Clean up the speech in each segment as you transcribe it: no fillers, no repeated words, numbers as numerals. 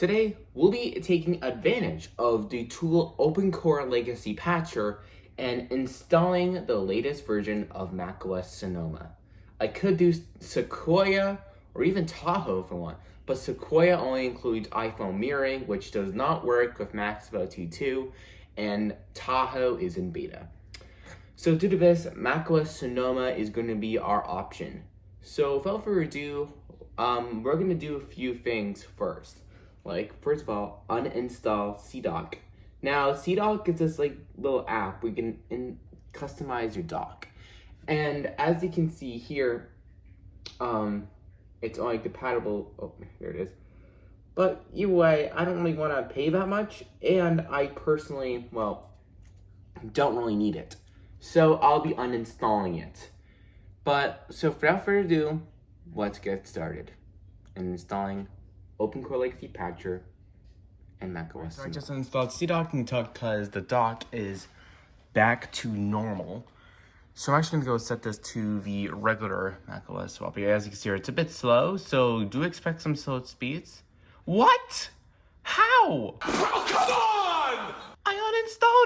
Today, we'll be taking advantage of the tool OpenCore Legacy Patcher and installing the latest version of macOS Sonoma. I could do Sequoia or even Tahoe if I want, but Sequoia only includes iPhone mirroring, which does not work with Maximo T2, and Tahoe is in beta. So due to this, macOS Sonoma is going to be our option. So without further ado, we're going to do a few things first. Like, first of all, uninstall CDock. Now, CDock is this little app where you can customize your dock. And as you can see here, it's only compatible, oh, here it is. But either way, I don't really want to pay that much, and I personally, don't really need it. So I'll be uninstalling it. So without further ado, let's get started in installing OpenCore Legacy Patcher and macOS. I just installed CDock because the dock is back to normal. So I'm actually gonna go set this to the regular macOS swap. As you can see here, it's a bit slow, so do expect some slow speeds. What? How? Oh, come on! I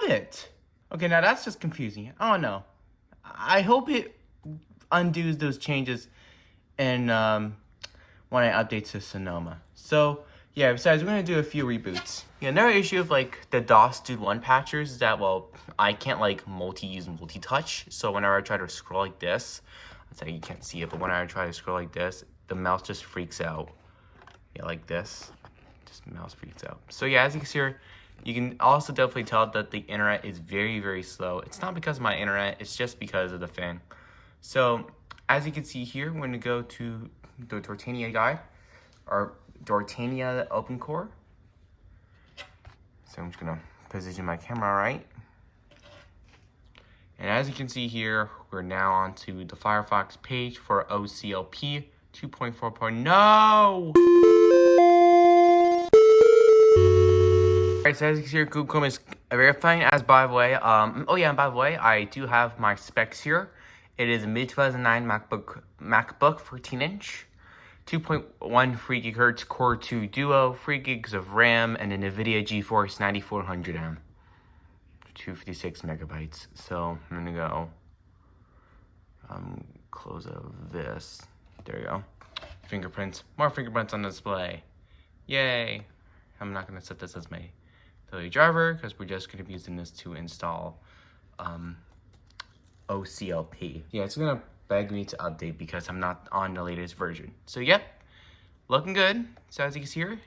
uninstalled it. Okay, now that's just confusing. I don't know. I hope it undoes those changes and when I update to Sonoma. So yeah, besides, we're gonna do a few reboots. Yeah, another issue of the DOS Dude 1 patchers is that, I can't multi-use and multi-touch. So whenever I try to scroll like this, it's like you can't see it, but whenever I try to scroll like this, the mouse just freaks out. Yeah, like this, just mouse freaks out. So yeah, as you can see here, you can also definitely tell that the internet is very, very slow. It's not because of my internet, it's just because of the thing. So as you can see here, we're gonna go to the Dortania guide, or Dortania OpenCore. So I'm just gonna position my camera right. And as you can see here, we're now onto the Firefox page for OCLP 2.4. No! Alright, so as you can see here, Google Chrome is verifying. As by the way, by the way, I do have my specs here. It is a mid-2009 MacBook 14-inch, 2.1 GHz Core 2 Duo, 3 gigs of RAM, and an NVIDIA GeForce 9400M, 256 megabytes. So I'm gonna go close out this. There you go. Fingerprints, more fingerprints on the display. Yay! I'm not gonna set this as my daily driver because we're just gonna be using this to install OCLP. Yeah, it's gonna beg me to update because I'm not on the latest version. So yep, looking good. So as you can see here,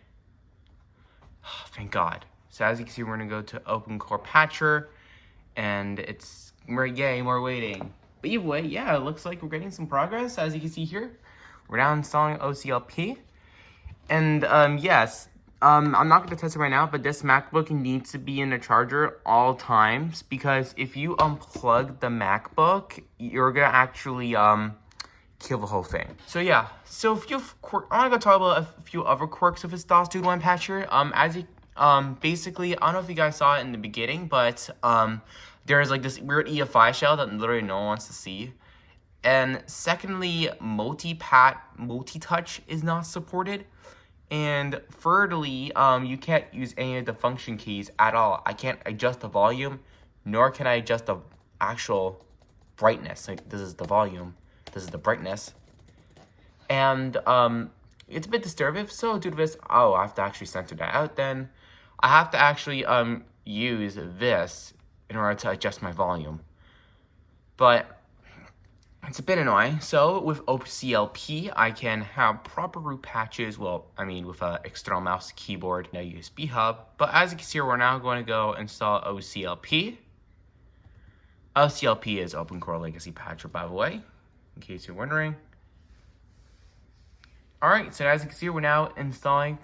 oh, thank God. So as you can see, we're gonna go to OpenCore Patcher, and more waiting. But either way, yeah, it looks like we're getting some progress. As you can see here, we're now installing OCLP, and yes. I'm not going to test it right now, but this MacBook needs to be in the charger all times, because if you unplug the MacBook, you're going to actually kill the whole thing. So yeah, so I want to go talk about a few other quirks of this DOS Dude 1 patcher. Basically, I don't know if you guys saw it in the beginning, but there's this weird EFI shell that literally no one wants to see. And secondly, multi-touch is not supported. And thirdly, you can't use any of the function keys at all. I can't adjust the volume, nor can I adjust the actual brightness. This is the volume, this is the brightness. And it's a bit disturbing. So due to this, I have to actually center that out then. I have to actually use this in order to adjust my volume. But it's a bit annoying. So with OCLP, I can have proper root patches. With an external mouse, keyboard, and a USB hub. But as you can see, we're now going to go install OCLP. OCLP is OpenCore Legacy Patcher, by the way, in case you're wondering. Alright, so as you can see, we're now installing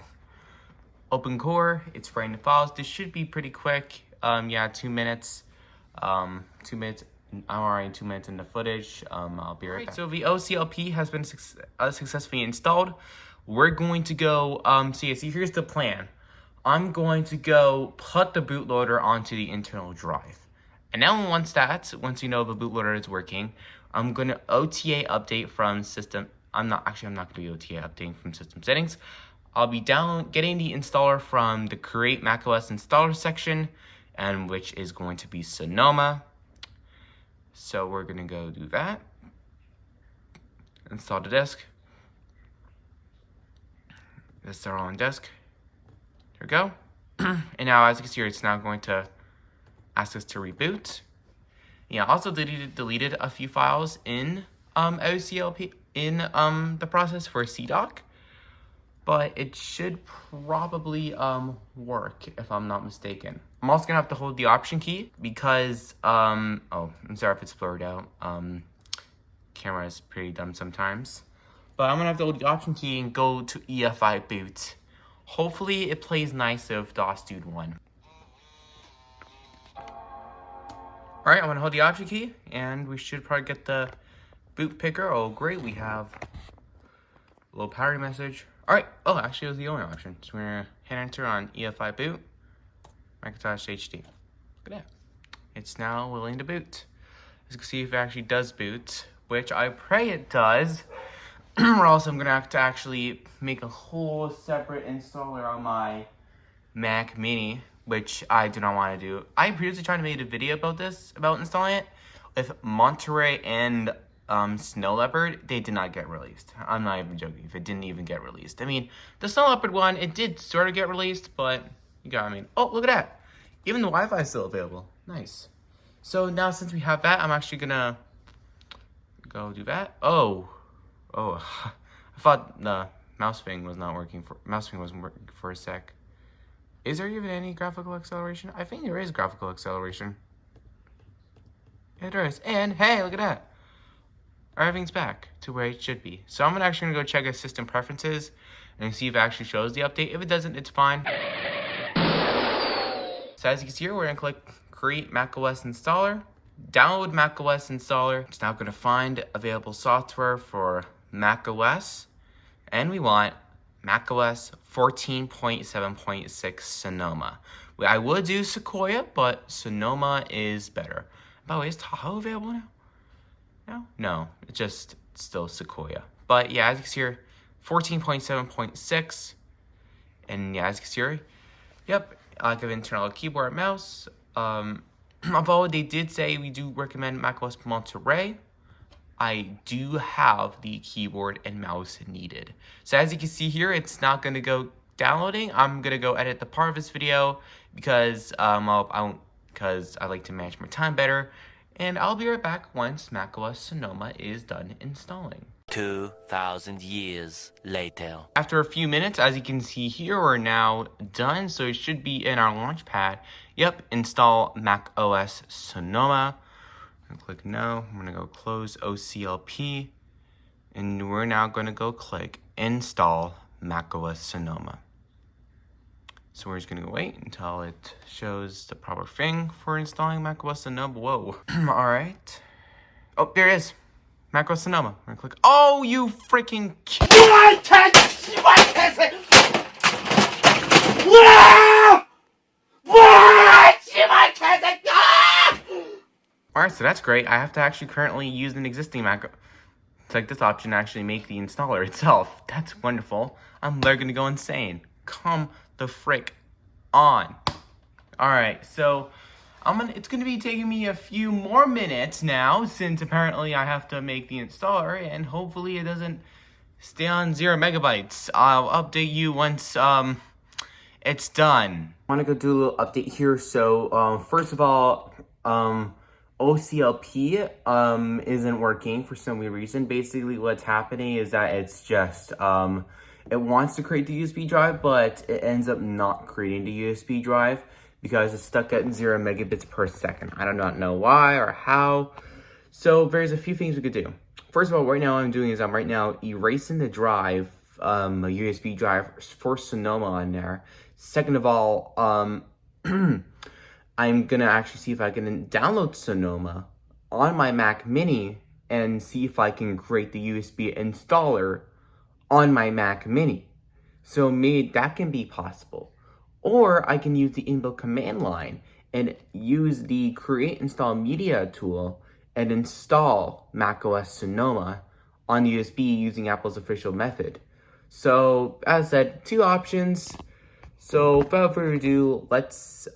OpenCore. It's writing the files. This should be pretty quick. 2 minutes. 2 minutes. I'm already 2 minutes in the footage. I'll be right back. So the OCLP has been successfully installed. We're going to go, see, here's the plan. I'm going to go put the bootloader onto the internal drive. And then once you know the bootloader is working, I'm going to OTA update from system. I'm not going to be OTA updating from system settings. I'll be getting the installer from the Create macOS installer section, and which is going to be Sonoma. So we're gonna go do that. Install the disk. This is our on disk. There we go. And now, as you can see here, it's now going to ask us to reboot. Yeah, also deleted a few files in OCLP in the process for CDoc, but it should probably work if I'm not mistaken. I'm also gonna have to hold the Option key because oh, I'm sorry if it's blurred out. Camera is pretty dumb sometimes, but I'm gonna have to hold the Option key and go to EFI boot. Hopefully it plays nice with DOS Dude 1. Alright, I'm gonna hold the Option key and we should probably get the boot picker. Oh great, we have a little parity message. Alright, oh actually it was the only option. So we're gonna hit enter on EFI boot, Macintosh HD. Look at that. It's now willing to boot. As you can see, if it actually does boot, which I pray it does, or else I'm gonna have to actually make a whole separate installer on my Mac Mini, which I do not want to do. I previously tried to make a video about this, about installing it with Monterey and Snow Leopard. They did not get released. I'm not even joking if it didn't even get released. I mean, the Snow Leopard one, it did sort of get released, but you got, I mean, oh, look at that. Even the Wi-Fi is still available. Nice. So now since we have that, I'm actually gonna go do that. Oh, I thought the mouse thing was not working wasn't working for a sec. Is there even any graphical acceleration? I think there is graphical acceleration. Yeah, there is. And hey, look at that. Everything's back to where it should be. So I'm actually gonna go check system preferences and see if it actually shows the update. If it doesn't, it's fine. So as you can see here, we're gonna click Create macOS Installer, download macOS Installer. It's now gonna find available software for macOS, and we want macOS 14.7.6 Sonoma. I would do Sequoia, but Sonoma is better. By the way, is Tahoe available now? No, it's just still Sequoia. But yeah, as you can see here, 14.7.6, and yeah, as you can see here, yep, I like an internal keyboard and mouse. Although they did say we do recommend macOS Monterey, I do have the keyboard and mouse needed. So as you can see here, it's not gonna go downloading. I'm gonna go edit the part of this video because because I like to manage my time better. And I'll be right back once macOS Sonoma is done installing. 2,000 years later. After a few minutes, as you can see here, we're now done. So it should be in our launchpad. Yep, install macOS Sonoma. I'm gonna click no. I'm gonna go close OCLP. And we're now gonna go click install macOS Sonoma. So we're just gonna go wait until it shows the proper thing for installing macOS Sonoma. Whoa. All right. Oh, there it is. macOS Sonoma. We're gonna click. Oh, you freaking kid. Alright, so that's great. I have to actually currently use an existing Mac. Select this option to actually make the installer itself. That's wonderful. I'm literally gonna go insane. Come the frick on. Alright, so it's gonna be taking me a few more minutes now, since apparently I have to make the installer, and hopefully it doesn't stay on 0 megabytes. I'll update you once it's done. I wanna go do a little update here. So first of all, OCLP isn't working for some weird reason. Basically what's happening is that it's just it wants to create the USB drive, but it ends up not creating the USB drive because it's stuck at 0 megabits per second. I do not know why or how. So there's a few things we could do. First of all, right now what I'm doing is I'm right now erasing the drive, a USB drive for Sonoma on there. Second of all, I'm gonna actually see if I can download Sonoma on my Mac Mini and see if I can create the USB installer on my Mac Mini. So maybe that can be possible. Or I can use the inbuilt command line and use the create install media tool and install macOS Sonoma on USB using Apple's official method. So as I said, 2 options. So without further ado, let's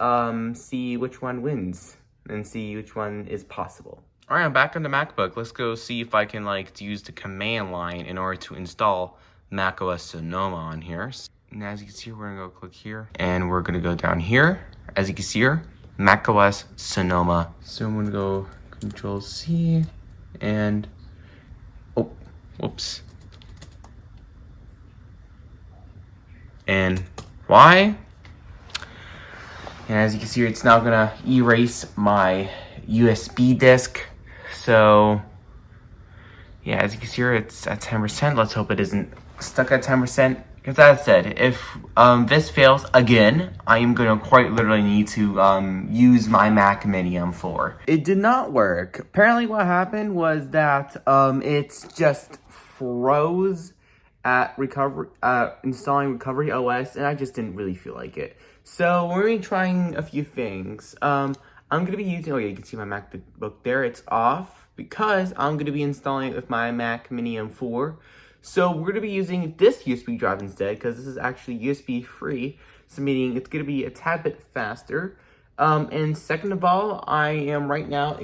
see which one wins and see which one is possible. All right, I'm back on the MacBook. Let's go see if I can use the command line in order to install macOS Sonoma on here. And as you can see, we're gonna go click here and we're gonna go down here. As you can see here, macOS Sonoma. So I'm gonna go Control C and, oh, whoops. And Y. And as you can see, it's now gonna erase my USB disk. So yeah, as you can see here, it's at 10%. Let's hope it isn't stuck at 10%. Because as I said, if this fails again, I am gonna quite literally need to use my Mac Mini M4. It did not work. Apparently what happened was that it's just froze at installing Recovery OS, and I just didn't really feel like it. So we're gonna be trying a few things. I'm gonna be using, you can see my MacBook there, it's off, because I'm gonna be installing it with my Mac Mini M4. So we're gonna be using this USB drive instead, because this is actually USB free, so meaning it's gonna be a tad bit faster. And second of all, I am right now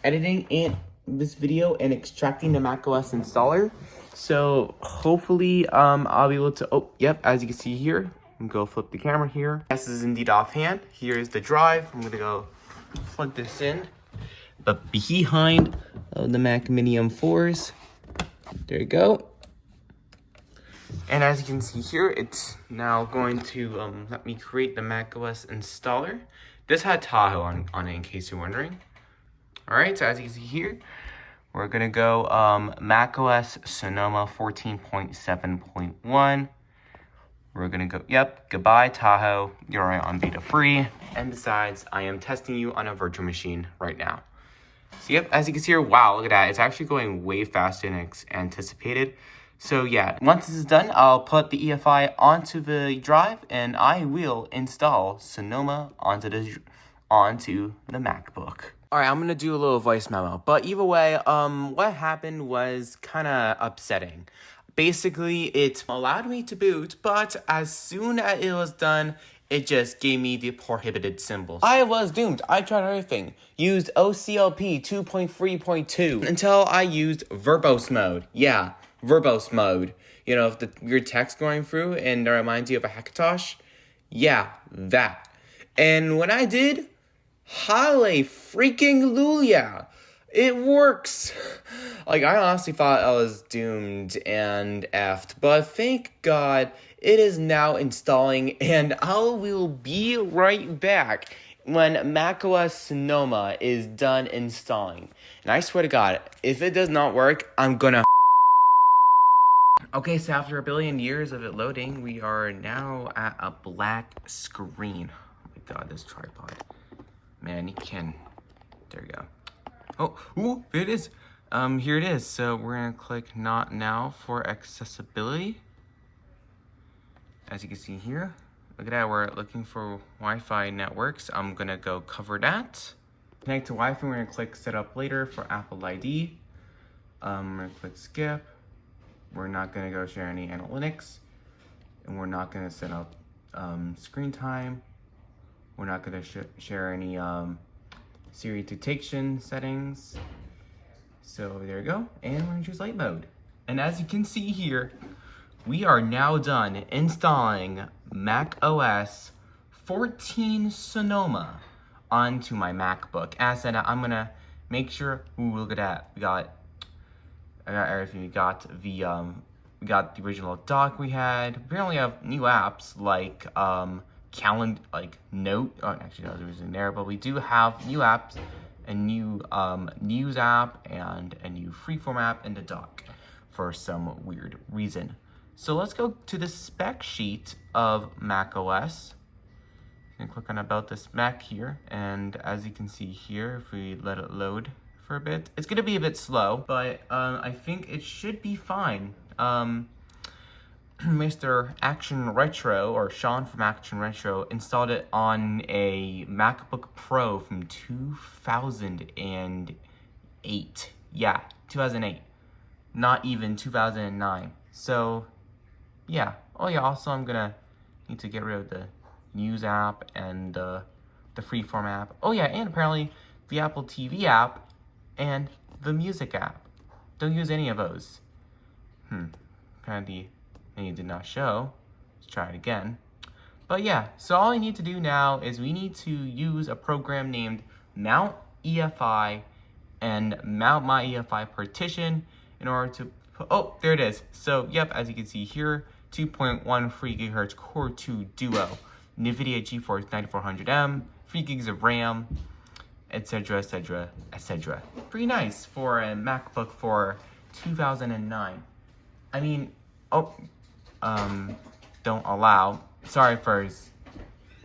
editing in this video and extracting the macOS installer. So hopefully I'll be able to, as you can see here, I'm gonna go flip the camera here. This is indeed offhand. Here is the drive. I'm gonna go plug this in. But behind the Mac Mini M4s, there you go. And as you can see here, it's now going to let me create the macOS installer. This had Tahoe on it, in case you're wondering. All right, so as you can see here, we're gonna go macOS Sonoma 14.7.1. We're gonna go, goodbye Tahoe, you're on beta free. And besides, I am testing you on a virtual machine right now. So as you can see here, wow, look at that. It's actually going way faster than anticipated. So yeah, once this is done, I'll put the EFI onto the drive and I will install Sonoma onto the MacBook. All right, I'm gonna do a little voice memo, but either way, what happened was kind of upsetting. Basically, it allowed me to boot, but as soon as it was done, it just gave me the prohibited symbols. I was doomed. I tried everything. Used OCLP 2.3.2 until I used verbose mode. Yeah, verbose mode. You know, if your text going through and it reminds you of a Hackintosh. Yeah, that. And when I did, Halle freaking Lulia. It works. I honestly thought I was doomed and effed, but thank God it is now installing, and I will be right back when macOS Sonoma is done installing. And I swear to God, if it does not work, I'm gonna. Okay, so after a billion years of it loading, we are now at a black screen. Oh my God, this tripod. Man, you can. There you go. Oh, ooh, there it is. Here it is. So we're gonna click Not Now for accessibility. As you can see here, look at that. We're looking for Wi-Fi networks. I'm gonna go cover that. Connect to Wi-Fi. We're gonna click Set Up Later for Apple ID. We're gonna click Skip. We're not gonna go share any analytics, and we're not gonna set up screen time. We're not gonna share any Siri detection settings. So there you go, and we're gonna choose light mode. And as you can see here, we are now done installing macOS 14 Sonoma onto my MacBook. As I said, I'm gonna make sure. Ooh, look at that. I got everything. We got the original dock we had. Apparently, I have new apps like calendar, like Note. Oh, actually, that was originally there, but we do have new apps, a new news app, and a new freeform app in the dock for some weird reason. So let's go to the spec sheet of macOS. You can click on About This Mac here, and as you can see here, if we let it load for a bit, it's gonna be a bit slow, but I think it should be fine. Mr. Action Retro, or Sean from Action Retro, installed it on a MacBook Pro from 2008. Yeah, 2008. Not even 2009. So yeah. Oh yeah, also I'm gonna need to get rid of the news app and the freeform app. Oh yeah, and apparently the Apple TV app and the music app. Don't use any of those. Apparently they did not show. Let's try it again. But yeah, so all I need to do now is we need to use a program named Mount EFI and mount my EFI partition in order to put, oh, there it is. So yep, as you can see here, 2.13 gigahertz Core 2 Duo, NVIDIA GeForce 9400M, 3 gigs of RAM, etc, etc, etc. Pretty nice for a MacBook for 2009. I mean, don't allow. Sorry for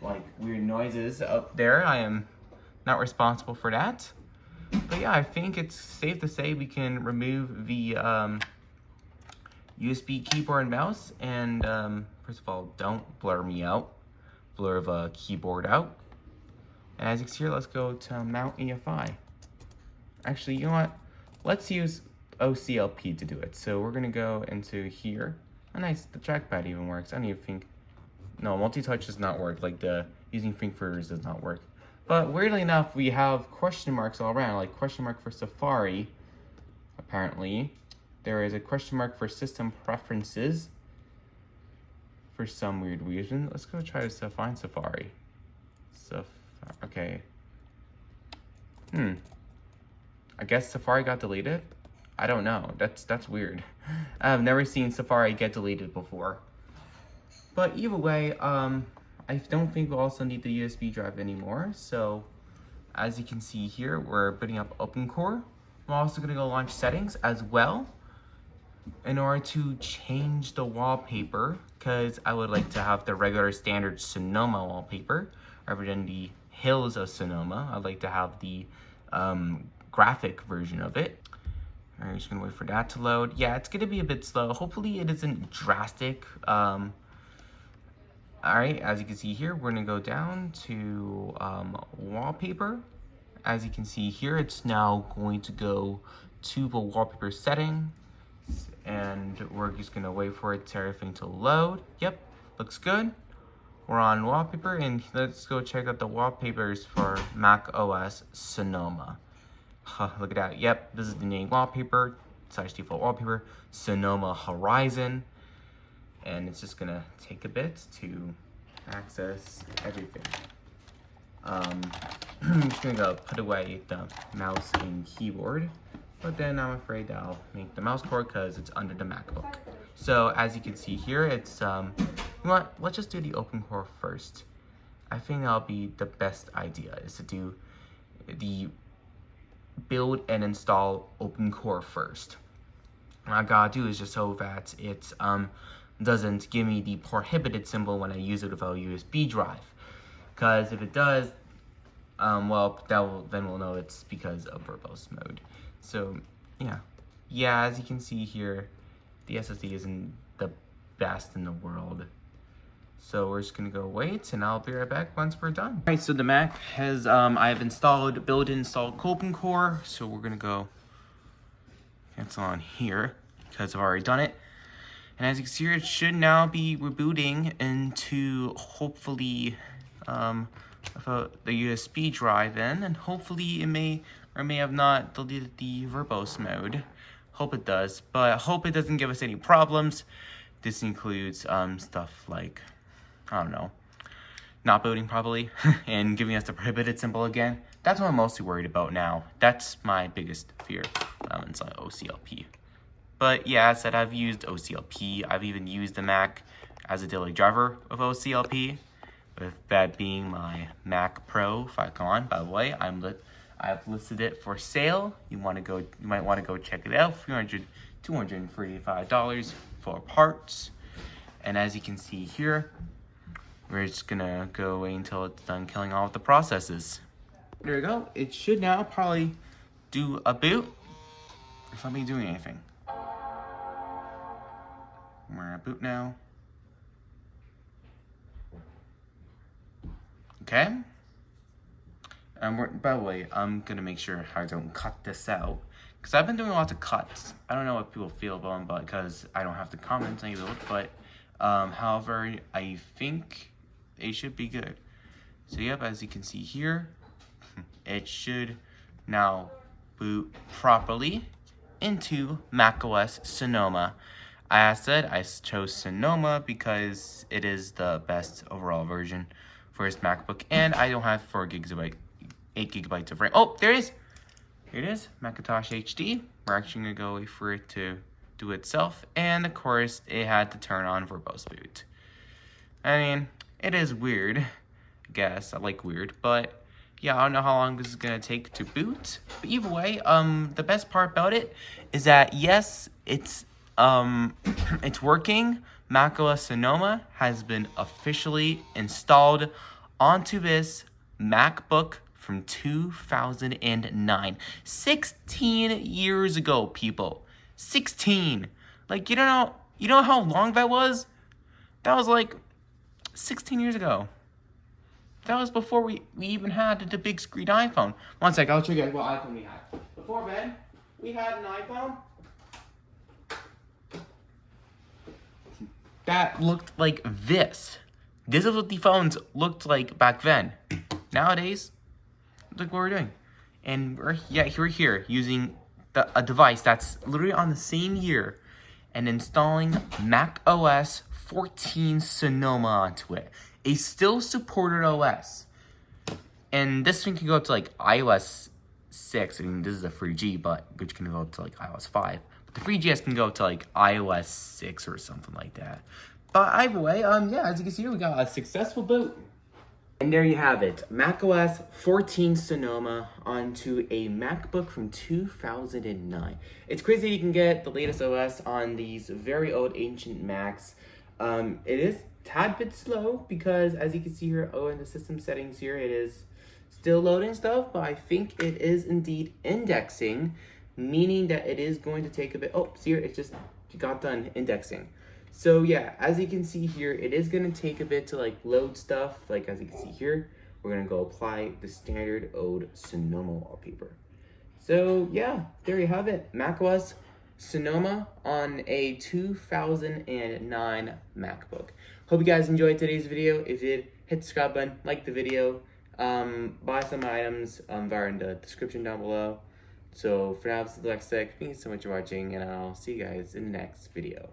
like weird noises up there. I am not responsible for that. But yeah, I think it's safe to say we can remove the USB keyboard and mouse. And first of all, don't blur me out. Blur the keyboard out. And as you can see here, let's go to Mount EFI. Actually, you know what? Let's use OCLP to do it. So we're gonna go into here. Oh nice, the trackpad even works. I don't even think, no, multi-touch does not work. Like the using fingers does not work. But weirdly enough, we have question marks all around, like question mark for Safari. Apparently, there is a question mark for system preferences for some weird reason. Let's go try to find Safari. Okay. I guess Safari got deleted? I don't know. That's weird. I've never seen Safari get deleted before. But either way, I don't think we'll also need the USB drive anymore. So as you can see here, we're booting up OpenCore. I'm also gonna go launch settings as well in order to change the wallpaper, because I would like to have the regular standard Sonoma wallpaper rather than the Hills of Sonoma. I'd like to have the graphic version of it. Alright, just gonna wait for that to load. Yeah, it's gonna be a bit slow. Hopefully it isn't drastic. Alright, as you can see here, we're gonna go down to wallpaper. As you can see here, it's now going to go to the wallpaper setting. And we're just gonna wait for everything to load. Yep, looks good. We're on wallpaper, and let's go check out the wallpapers for macOS Sonoma. Look at that. Yep, this is the main wallpaper / default wallpaper, Sonoma Horizon. And it's just gonna take a bit to access everything. I'm just gonna go put away the mouse and keyboard, but then I'm afraid that I'll make the mouse cord because it's under the MacBook. So as you can see here, it's, you know what, let's just do the OpenCore first. I think that'll be the best idea, is to do the build and install OpenCore first. What I gotta do is just so that it doesn't give me the prohibited symbol when I use it with a USB drive. Because if it does, well, then we'll know it's because of verbose mode. So yeah, as you can see here, the SSD isn't the best in the world. So we're just gonna go wait, and I'll be right back once we're done. All right, so the Mac has, I've installed, build and installed OpenCore. So we're gonna go cancel on here because I've already done it. And as you can see here, it should now be rebooting into hopefully the USB drive in, and hopefully it may or may have not deleted the verbose mode. Hope it does, but I hope it doesn't give us any problems. This includes stuff like, I don't know, not booting properly and giving us the prohibited symbol again. That's what I'm mostly worried about now. That's my biggest fear. It's like OCLP. But yeah, as I said, I've used OCLP. I've even used the Mac as a daily driver of OCLP, with that being my Mac Pro 5.1. By the way, I've listed it for sale. You might want to go check it out. $245 for parts. And as you can see here, we're just gonna go away until it's done killing all of the processes. There we go. It should now probably do a boot if I'm doing anything. We're at boot now. Okay. By the way, I'm gonna make sure I don't cut this out, because I've been doing lots of cuts. I don't know what people feel about them, but because I don't have to comment on it, but However, I think it should be good. So yep, as you can see here, it should now boot properly into macOS Sonoma. As I said, I chose Sonoma because it is the best overall version for this MacBook, and I don't have 8 gigabytes of RAM. Oh, there it is. Here it is, Macintosh HD. We're actually gonna go wait for it to do itself, and of course, it had to turn on verbose boot. I mean, it is weird, I guess. I like weird, but yeah, I don't know how long this is gonna take to boot. But either way, the best part about it is that yes, it's working. macOS Sonoma has been officially installed onto this MacBook from 2009. 16 years ago, people. 16. Like, you know how long that was? That was like 16 years ago. That was before we even had the big screen iPhone. One sec, I'll show you guys what iPhone we had. Before then, we had an iPhone that looked like this. This is what the phones looked like back then. Nowadays, look what we're doing. And we're here using a device that's literally on the same year and installing macOS 14 Sonoma onto it. A still supported OS. And this thing can go up to like iOS 6. I mean, this is a 3G, but which can go up to like iOS 5. But the 3GS can go up to like iOS 6 or something like that. But either way, yeah, as you can see here, we got a successful boot. And there you have it, macOS 14 Sonoma onto a MacBook from 2009. It's crazy that you can get the latest OS on these very old ancient Macs. It is a tad bit slow because as you can see here, in the system settings here, it is still loading stuff, but I think it is indeed indexing, meaning that it is going to take a bit. Oh, see here, it just got done indexing. So yeah, as you can see here, it is going to take a bit to like load stuff. Like as you can see here, we're going to go apply the standard old Sonoma wallpaper. So yeah, there you have it. macOS Sonoma on a 2009 MacBook. Hope you guys enjoyed today's video. If you did, hit the subscribe button, like the video, buy some items via in the description down below. So for now, this is Lex Tech. Thank you so much for watching, and I'll see you guys in the next video.